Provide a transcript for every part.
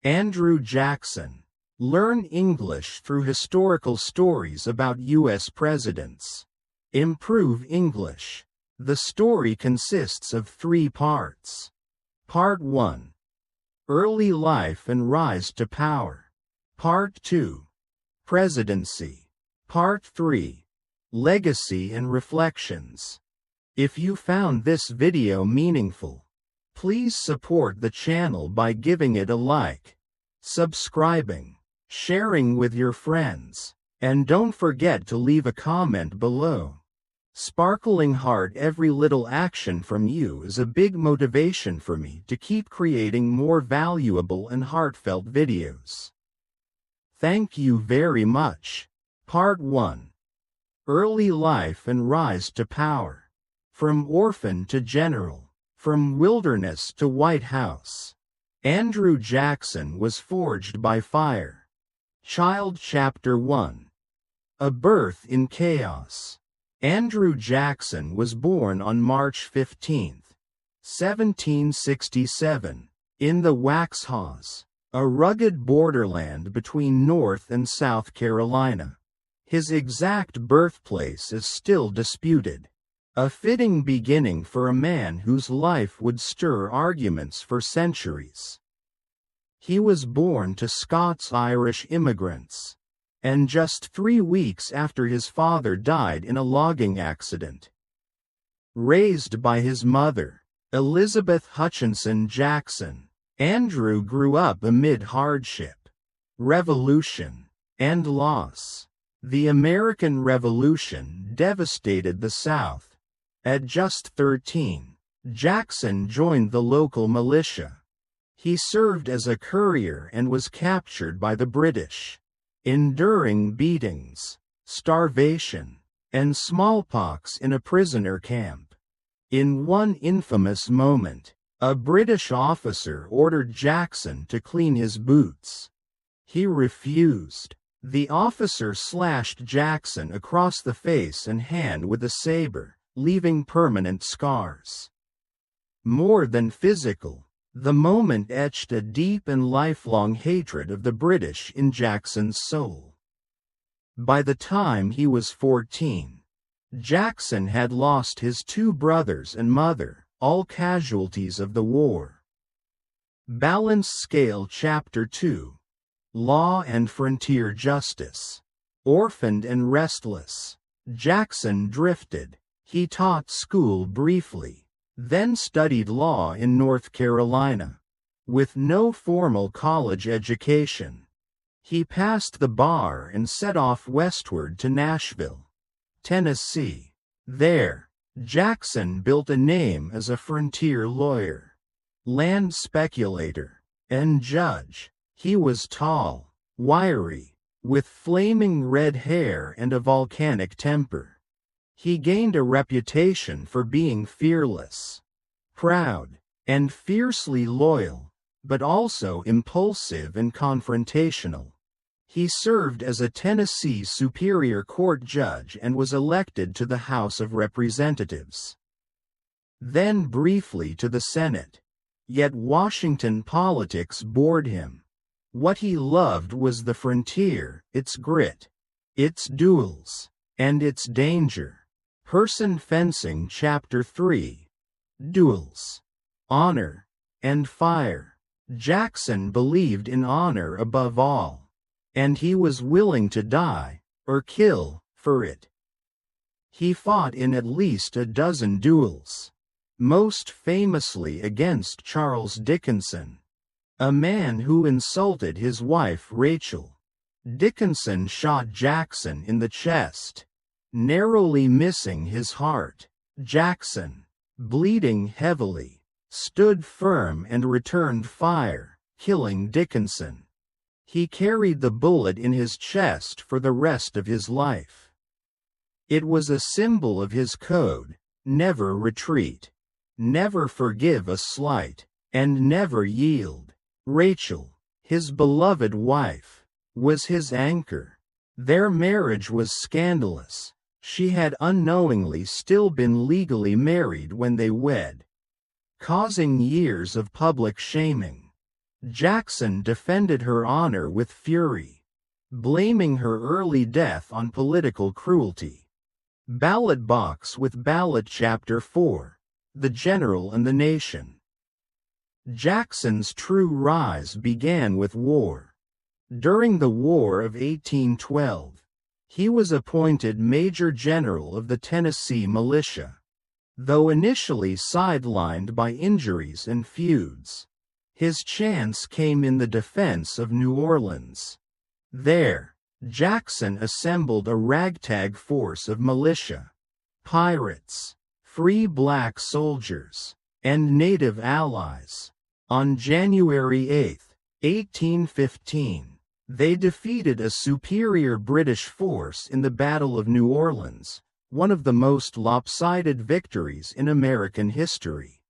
Andrew Jackson. Learn English through historical stories about U.S. presidents. Improve English. The story consists of 3 parts. Part 1. Early life and rise to power. Part 2. Presidency. Part 3. Legacy and reflections. If you found this video meaningful, please support the channel by giving it a like, subscribing, sharing with your friends, and don't forget to leave a comment below. Sparkling heart, every little action from you is a big motivation for me to keep creating more valuable and heartfelt videos. Thank you very much. Part 1. Early life and rise to power. From orphan to general, from wilderness to White House. Andrew Jackson was forged by fire. Child Chapter 1. A Birth in Chaos. Andrew Jackson was born on March 15, 1767, in the Waxhaws, a rugged borderland between North and South Carolina. His exact birthplace is still disputed. A fitting beginning for a man whose life would stir arguments for centuries. He was born to Scots-Irish immigrants, and just 3 weeks after his father died in a logging accident. Raised by his mother, Elizabeth Hutchinson Jackson, Andrew grew up amid hardship, revolution, and loss. The American Revolution devastated the South. At just 13, Jackson joined the local militia. He served as a courier and was captured by the British, enduring beatings, starvation, and smallpox in a prisoner camp. In one infamous moment, a British officer ordered Jackson to clean his boots. He refused. The officer slashed Jackson across the face and hand with a saber, leaving permanent scars. More than physical, the moment etched a deep and lifelong hatred of the British in Jackson's soul. By the time he was 14, Jackson had lost his 2 brothers and mother, all casualties of the war. Balanced Scale Chapter 2. Law and Frontier Justice. Orphaned and restless, Jackson drifted. He taught school briefly, then studied law in North Carolina. With no formal college education, he passed the bar and set off westward to Nashville, Tennessee. There, Jackson built a name as a frontier lawyer, land speculator, and judge. He was tall, wiry, with flaming red hair and a volcanic temper. He gained a reputation for being fearless, proud, and fiercely loyal, but also impulsive and confrontational. He served as a Tennessee Superior Court judge and was elected to the House of Representatives, then briefly to the Senate. Yet Washington politics bored him. What he loved was the frontier, its grit, its duels, and its danger. Person Fencing Chapter 3. Duels. Honor and fire. Jackson believed in honor above all, and he was willing to die, or kill, for it. He fought in at least a dozen duels, most famously against Charles Dickinson, a man who insulted his wife Rachel. Dickinson shot Jackson in the chest, narrowly missing his heart. Jackson, bleeding heavily, stood firm and returned fire, killing Dickinson. He carried the bullet in his chest for the rest of his life. It was a symbol of his code: never retreat, never forgive a slight, and never yield. Rachel, his beloved wife, was his anchor. Their marriage was scandalous. She had unknowingly still been legally married when they wed, causing years of public shaming. Jackson defended her honor with fury, blaming her early death on political cruelty. Ballot box with ballot Chapter 4. The General and the Nation. Jackson's true rise began with war. During the War of 1812, he was appointed Major General of the Tennessee Militia. Though initially sidelined by injuries and feuds, his chance came in the defense of New Orleans. There, Jackson assembled a ragtag force of militia, pirates, free black soldiers, and native allies. On January 8, 1815, they defeated a superior British force in the Battle of New Orleans, one of the most lopsided victories in American history.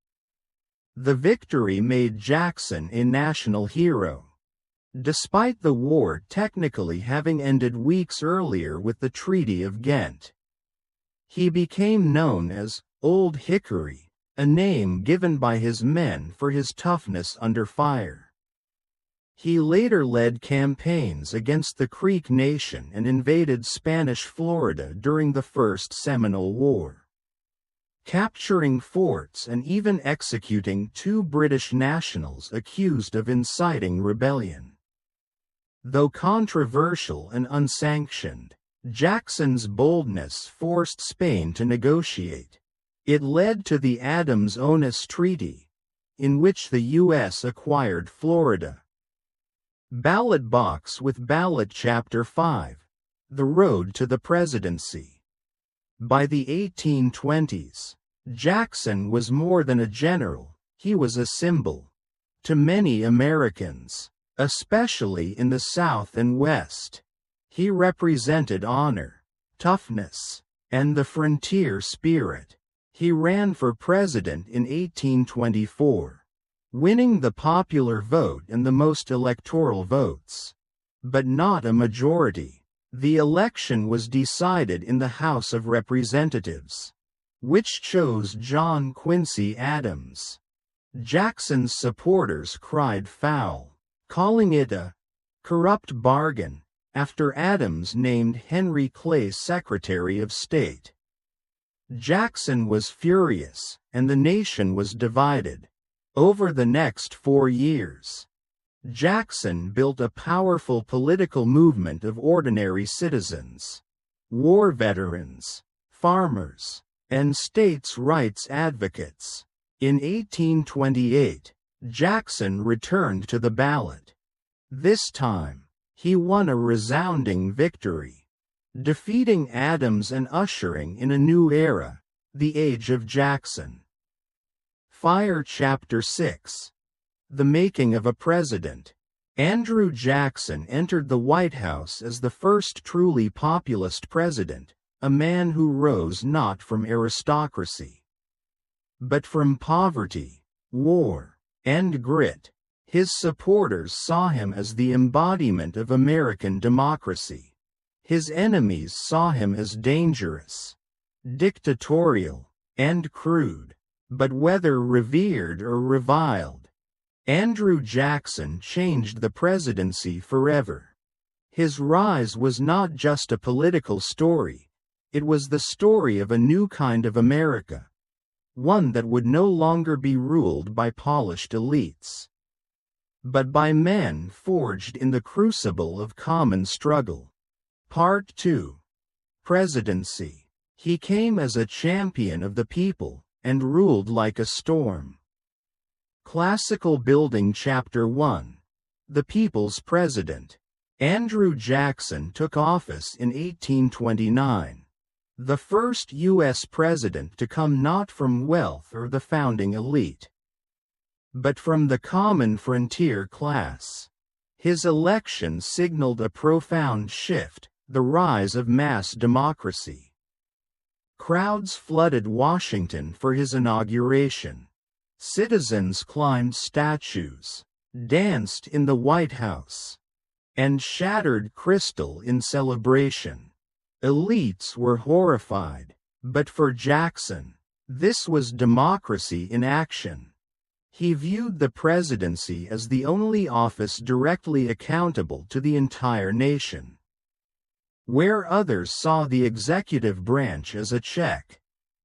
The victory made Jackson a national hero. Despite the war technically having ended weeks earlier with the Treaty of Ghent, he became known as Old Hickory, a name given by his men for his toughness under fire. He later led campaigns against the Creek Nation and invaded Spanish Florida during the First Seminole War, capturing forts and even executing 2 British nationals accused of inciting rebellion. Though controversial and unsanctioned, Jackson's boldness forced Spain to negotiate. It led to the Adams-Onis Treaty, in which the U.S. acquired Florida. Ballot box with ballot Chapter 5. The Road to the Presidency. By the 1820s, Jackson was more than a general, he was a symbol. To many Americans, especially in the South and West, he represented honor, toughness, and the frontier spirit. He ran for president in 1824, winning the popular vote and the most electoral votes, but not a majority. The election was decided in the House of Representatives, which chose John Quincy Adams. Jackson's supporters cried foul, calling it a corrupt bargain, after Adams named Henry Clay Secretary of State. Jackson was furious, and the nation was divided. Over the next 4 years, Jackson built a powerful political movement of ordinary citizens, war veterans, farmers, and states' rights advocates. In 1828, Jackson returned to the ballot. This time, he won a resounding victory, defeating Adams and ushering in a new era, the Age of Jackson. Fire Chapter 6. The Making of a President. Andrew Jackson entered the White House as the first truly populist president, a man who rose not from aristocracy, but from poverty, war, and grit. His supporters saw him as the embodiment of American democracy. His enemies saw him as dangerous, dictatorial, and crude. But whether revered or reviled, Andrew Jackson changed the presidency forever. His rise was not just a political story, it was the story of a new kind of America, one that would no longer be ruled by polished elites, but by men forged in the crucible of common struggle. Part 2. Presidency. He came as a champion of the people, and ruled like a storm. Classical Building Chapter 1. The People's President. Andrew Jackson took office in 1829, the first U.S. president to come not from wealth or the founding elite, but from the common frontier class. His election signaled a profound shift, the rise of mass democracy. Crowds flooded Washington for his inauguration. Citizens climbed statues, danced in the White House, and shattered crystal in celebration. Elites were horrified, but for Jackson, this was democracy in action. He viewed the presidency as the only office directly accountable to the entire nation. Where others saw the executive branch as a check,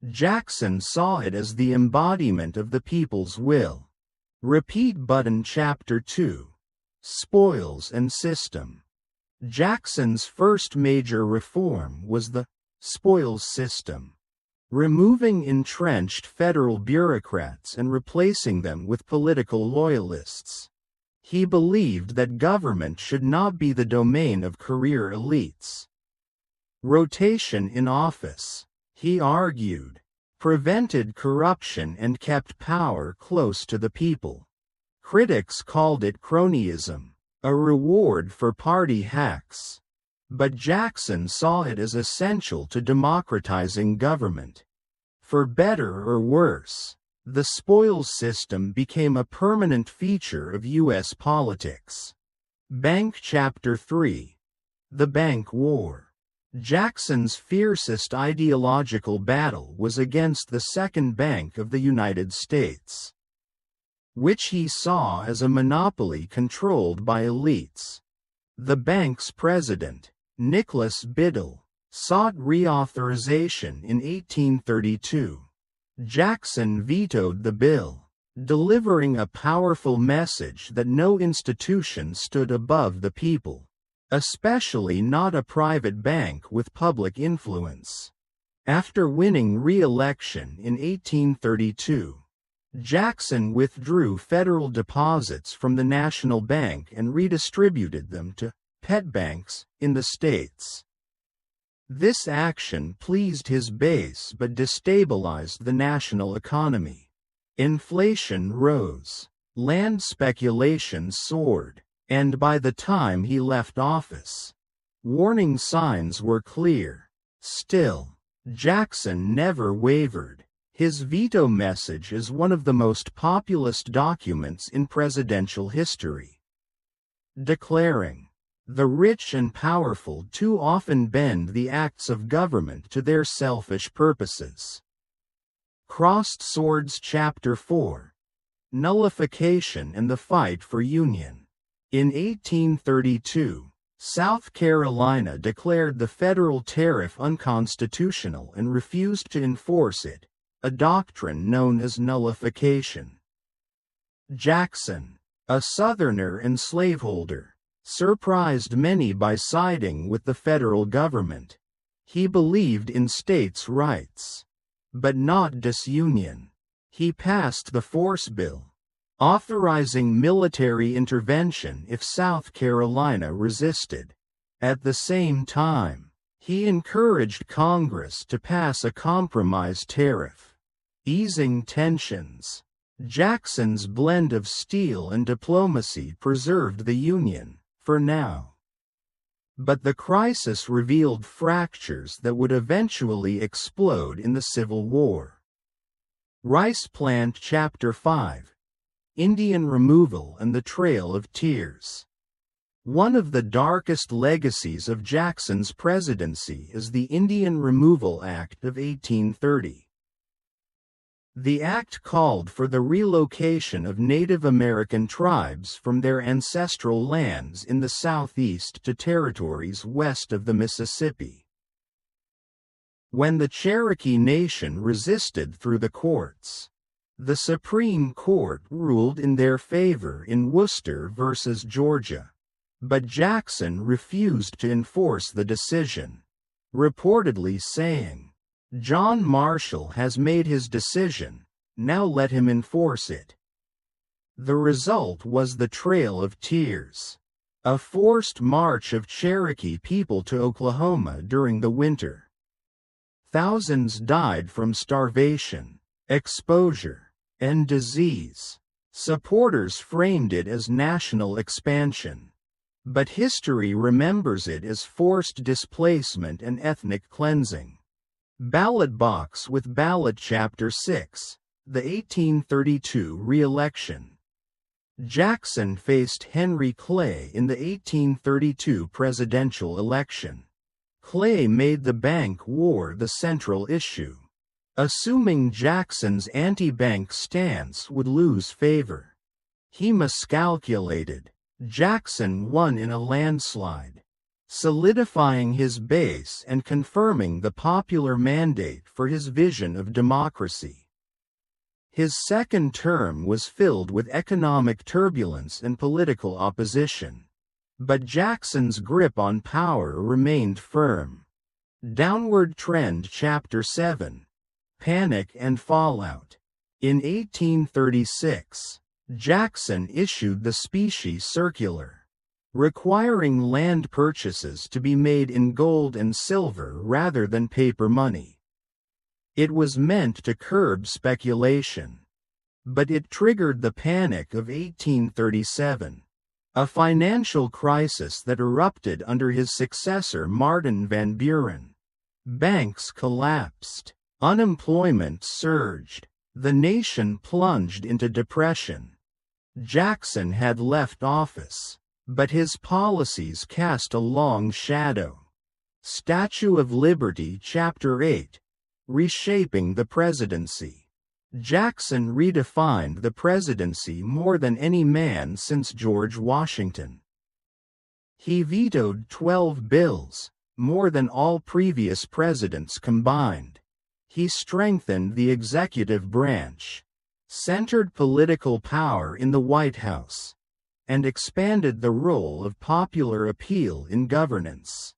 Jackson saw it as the embodiment of the people's will. Repeat button. Chapter 2. Spoils and System. Jackson's first major reform was the spoils system, removing entrenched federal bureaucrats and replacing them with political loyalists. He believed that government should not be the domain of career elites. Rotation in office, he argued, prevented corruption and kept power close to the people. Critics called it cronyism, a reward for party hacks. But Jackson saw it as essential to democratizing government. For better or worse, the spoils system became a permanent feature of U.S. politics. Bank. Chapter 3. The Bank War. Jackson's fiercest ideological battle was against the Second Bank of the United States, which he saw as a monopoly controlled by elites. The bank's president, Nicholas Biddle, sought reauthorization in 1832. Jackson vetoed the bill, delivering a powerful message that no institution stood above the people, especially not a private bank with public influence. After winning re-election in 1832, Jackson withdrew federal deposits from the national bank and redistributed them to pet banks in the states. This action pleased his base but destabilized the national economy. Inflation rose, land speculation soared, and by the time he left office, warning signs were clear. Still, Jackson never wavered. His veto message is one of the most populist documents in presidential history, declaring, "The rich and powerful too often bend the acts of government to their selfish purposes." Crossed Swords. Chapter 4. Nullification and the Fight for Union. In 1832, South Carolina declared the federal tariff unconstitutional and refused to enforce it, a doctrine known as nullification. Jackson, a Southerner and slaveholder, surprised many by siding with the federal government. He believed in states' rights, but not disunion. He passed the Force Bill, authorizing military intervention if South Carolina resisted. At the same time, he encouraged Congress to pass a compromise tariff, easing tensions. Jackson's blend of steel and diplomacy preserved the Union, for now. But the crisis revealed fractures that would eventually explode in the Civil War. Rice Plant. Chapter 5. Indian Removal and the Trail of Tears. One of the darkest legacies of Jackson's presidency is the Indian Removal Act of 1830. The act called for the relocation of Native American tribes from their ancestral lands in the Southeast to territories west of the Mississippi. When the Cherokee Nation resisted through the courts, the Supreme Court ruled in their favor in Worcester v. Georgia, but Jackson refused to enforce the decision, reportedly saying, "John Marshall has made his decision, now let him enforce it." The result was the Trail of Tears, a forced march of Cherokee people to Oklahoma during the winter. Thousands died from starvation, exposure, and disease. Supporters framed it as national expansion, but history remembers it as forced displacement and ethnic cleansing. Ballot box with ballot. Chapter 6. The 1832 re-election. Jackson faced Henry Clay in the 1832 presidential election. Clay made the bank war the central issue. assuming Jackson's anti-bank stance would lose favor. He miscalculated. Jackson won in a landslide, solidifying his base and confirming the popular mandate for his vision of democracy. His second term was filled with economic turbulence and political opposition, but Jackson's grip on power remained firm. Downward Trend Chapter 7. Panic and Fallout. In 1836, Jackson issued the Specie Circular, requiring land purchases to be made in gold and silver rather than paper money. It was meant to curb speculation, but it triggered the Panic of 1837, a financial crisis that erupted under his successor Martin Van Buren. Banks collapsed, unemployment surged, the nation plunged into depression. Jackson had left office, but his policies cast a long shadow. Statue of Liberty Chapter 8. Reshaping the Presidency. Jackson redefined the presidency more than any man since George Washington. He vetoed 12 bills, more than all previous presidents combined. He strengthened the executive branch, centered political power in the White House, and expanded the role of popular appeal in governance.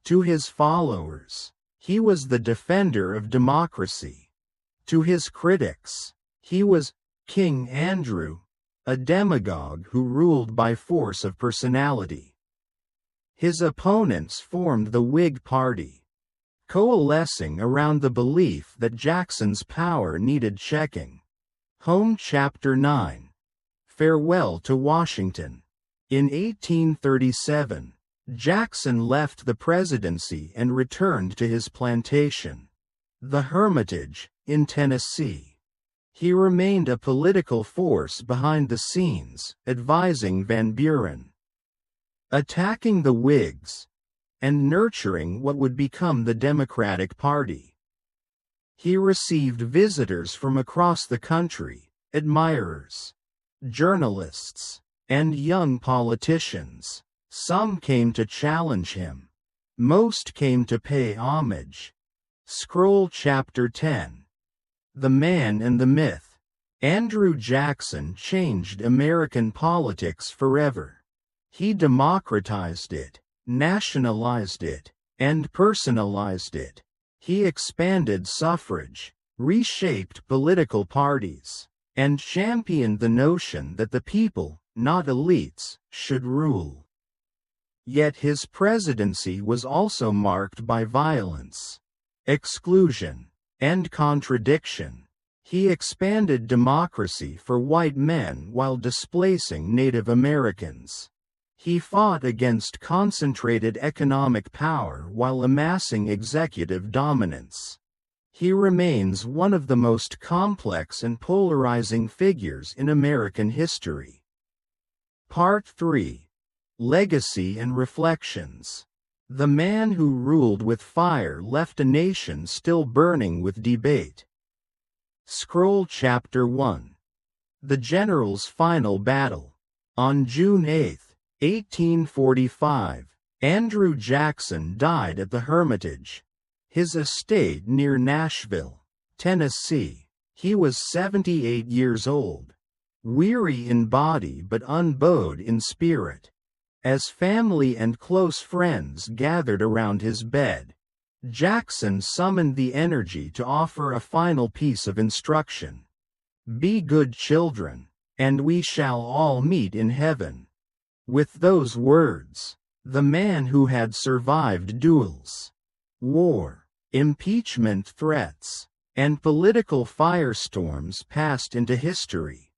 To his followers, he was the defender of democracy. To his critics, he was King Andrew, a demagogue who ruled by force of personality. His opponents formed the Whig Party, coalescing around the belief that Jackson's power needed checking. Home Chapter 9. Farewell to Washington. In 1837, Jackson left the presidency and returned to his plantation, the Hermitage, in Tennessee. He remained a political force behind the scenes, advising Van Buren, attacking the Whigs, and nurturing what would become the Democratic Party. He received visitors from across the country, admirers, journalists, and young politicians. Some came to challenge him. Most came to pay homage. Scroll Chapter 10. The Man and the Myth. Andrew Jackson changed American politics forever. He democratized it, nationalized it, and personalized it. He expanded suffrage, reshaped political parties, and championed the notion that the people, not elites, should rule. Yet his presidency was also marked by violence, exclusion, and contradiction. He expanded democracy for white men while displacing Native Americans. He fought against concentrated economic power while amassing executive dominance. He remains one of the most complex and polarizing figures in American history. Part 3. Legacy and Reflections. The man who ruled with fire left a nation still burning with debate. Scroll Chapter 1. The General's Final Battle. On June 8, 1845, Andrew Jackson died at the Hermitage, his estate near Nashville, Tennessee. He was 78 years old, weary in body but unbowed in spirit. As family and close friends gathered around his bed, Jackson summoned the energy to offer a final piece of instruction. "Be good children, and we shall all meet in heaven." With those words, the man who had survived duels, war, impeachment threats, and political firestorms passed into history.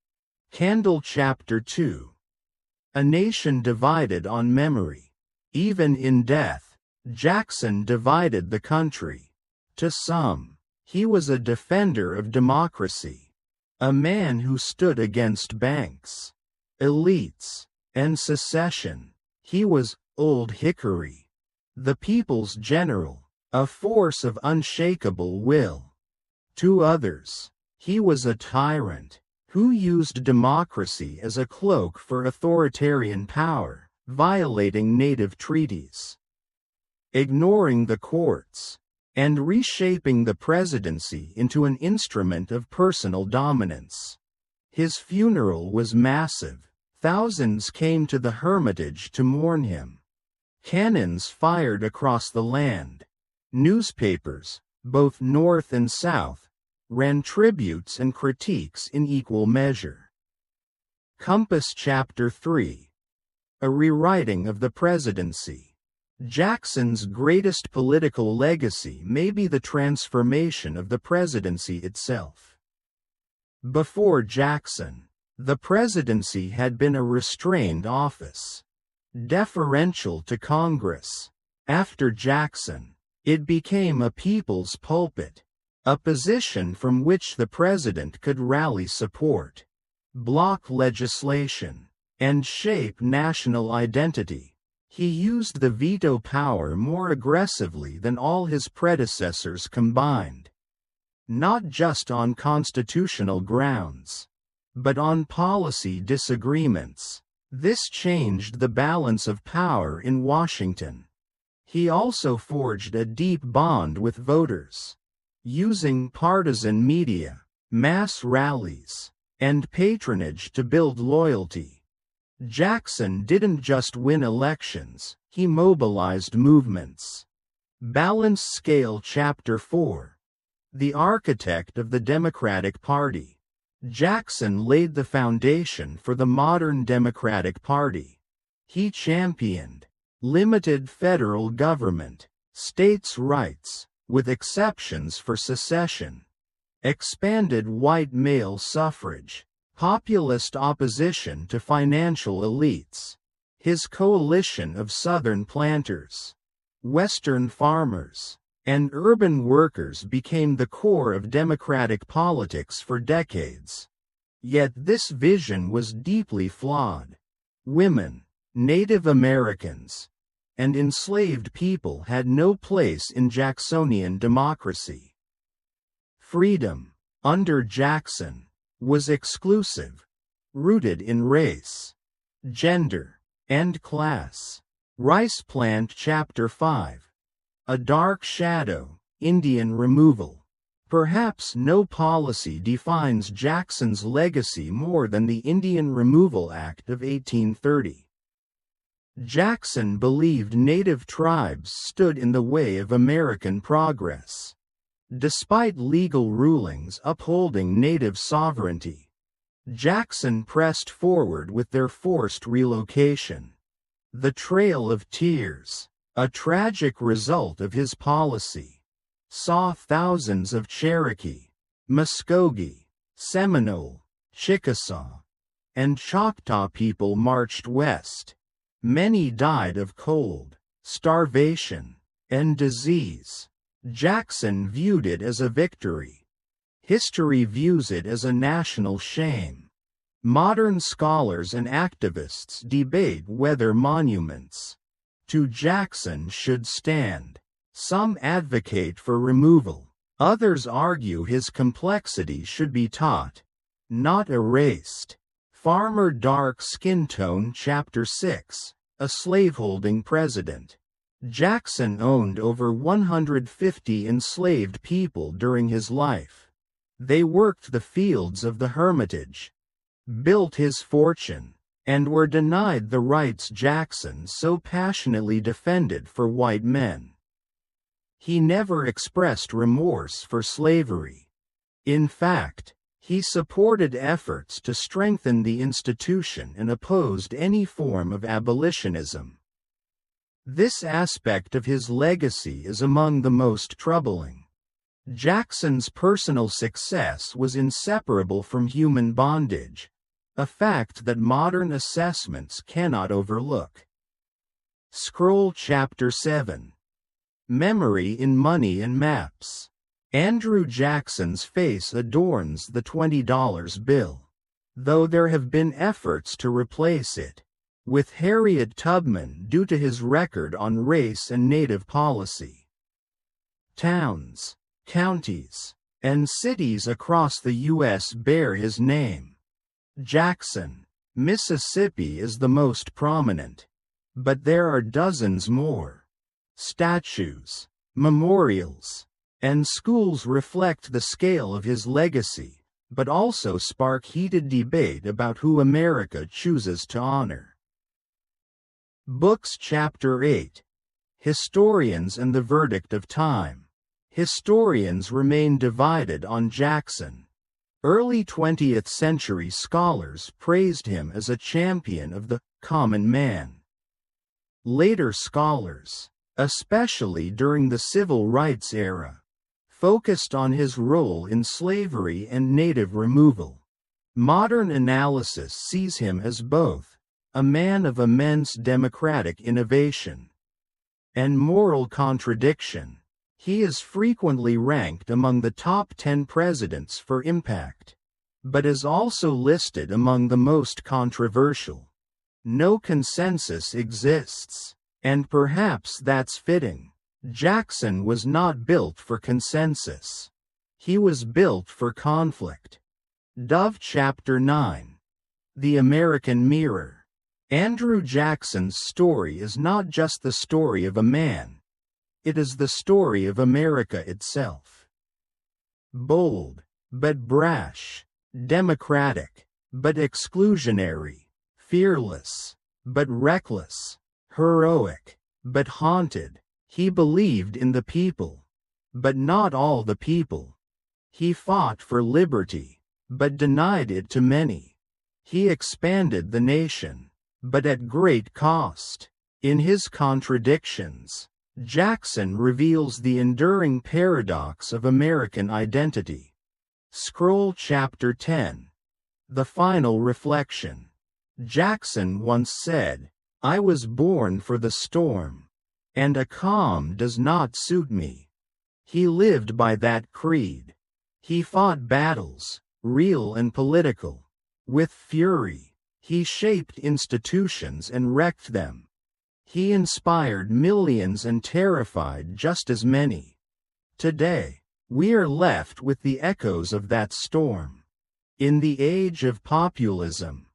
Candle Chapter 2. A nation divided on memory. Even in death, Jackson divided the country. To some, he was a defender of democracy, a man who stood against banks, elites, and secession. He was Old Hickory, the people's general, a force of unshakable will. To others, he was a tyrant who used democracy as a cloak for authoritarian power, violating native treaties, ignoring the courts, and reshaping the presidency into an instrument of personal dominance. His funeral was massive. Thousands came to the Hermitage to mourn him. Cannons fired across the land. Newspapers, both North and South, ran tributes and critiques in equal measure. Compass Chapter 3. A rewriting of the presidency. Jackson's greatest political legacy may be the transformation of the presidency itself. Before Jackson, the presidency had been a restrained office, deferential to Congress. After Jackson, it became a people's pulpit, a position from which the president could rally support, block legislation, and shape national identity. He used the veto power more aggressively than all his predecessors combined, not just on constitutional grounds, but on policy disagreements. This changed the balance of power in Washington. He also forged a deep bond with voters, using partisan media, mass rallies, and patronage to build loyalty. Jackson didn't just win elections, he mobilized movements. Balance Scale Chapter 4. The architect of the Democratic Party. Jackson laid the foundation for the modern Democratic Party. He championed limited federal government, states' rights, with exceptions for secession, expanded white male suffrage, populist opposition to financial elites. His coalition of Southern planters, Western farmers, and urban workers became the core of Democratic politics for decades. Yet this vision was deeply flawed. Women, Native Americans, and enslaved people had no place in Jacksonian democracy. Freedom, under Jackson, was exclusive, rooted in race, gender, and class. Rice Plant Chapter 5. A Dark Shadow, Indian Removal. Perhaps no policy defines Jackson's legacy more than the Indian Removal Act of 1830. Jackson believed native tribes stood in the way of American progress. Despite legal rulings upholding native sovereignty, Jackson pressed forward with their forced relocation. The Trail of Tears, a tragic result of his policy, saw thousands of Cherokee, Muskogee, Seminole, Chickasaw, and Choctaw people marched west. Many died of cold, starvation, and disease. Jackson viewed it as a victory. History views it as a national shame. Modern scholars and activists debate whether monuments to Jackson should stand. Some advocate for removal. Others argue his complexity should be taught, not erased. Farmer Dark Skin Tone Chapter 6. A Slaveholding President. Jackson owned over 150 enslaved people during his life. They worked the fields of the Hermitage, built his fortune, and were denied the rights Jackson so passionately defended for white men. He never expressed remorse for slavery. In fact, he supported efforts to strengthen the institution and opposed any form of abolitionism. This aspect of his legacy is among the most troubling. Jackson's personal success was inseparable from human bondage, a fact that modern assessments cannot overlook. Scroll Chapter 7. Memory in Money and Maps. Andrew Jackson's face adorns the $20 bill, though there have been efforts to replace it with Harriet Tubman due to his record on race and native policy. Towns, counties, and cities across the U.S. bear his name. Jackson, Mississippi is the most prominent, but there are dozens more. Statues, memorials, and schools reflect the scale of his legacy, but also spark heated debate about who America chooses to honor. Books Chapter 8. Historians and the Verdict of Time. Historians remain divided on Jackson. Early 20th century scholars praised him as a champion of the common man. Later scholars, especially during the civil rights era, focused on his role in slavery and native removal. Modern analysis sees him as both a man of immense democratic innovation and moral contradiction. He is frequently ranked among the top 10 presidents for impact, but is also listed among the most controversial. No consensus exists, and perhaps that's fitting. Jackson was not built for consensus. He was built for conflict. Dove Chapter 9. The American Mirror. Andrew Jackson's story is not just the story of a man. It is the story of America itself. Bold, but brash. Democratic, but exclusionary. Fearless, but reckless. Heroic, but haunted. He believed in the people, but not all the people. He fought for liberty, but denied it to many. He expanded the nation, but at great cost. In his contradictions, Jackson reveals the enduring paradox of American identity. Scroll Chapter 10. The Final Reflection. Jackson once said, "I was born for the storm, and a calm does not suit me." He lived by that creed. He fought battles, real and political, with fury. He shaped institutions and wrecked them. He inspired millions and terrified just as many. Today, we are left with the echoes of that storm. In the age of populism,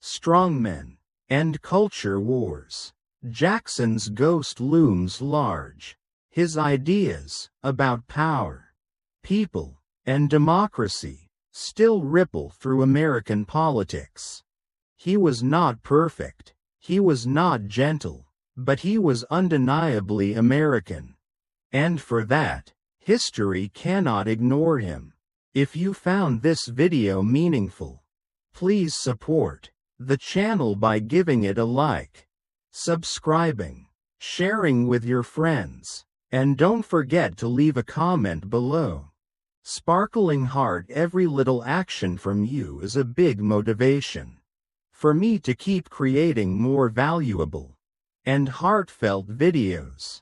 strongmen, and culture wars, Jackson's ghost looms large. His ideas about power, people, and democracy still ripple through American politics. He was not perfect. He was not gentle. But he was undeniably American. And for that, history cannot ignore him. If you found this video meaningful, please support the channel by giving it a like, subscribing, sharing with your friends, and don't forget to leave a comment below. Sparkling heart, every little action from you is a big motivation for me to keep creating more valuable and heartfelt videos.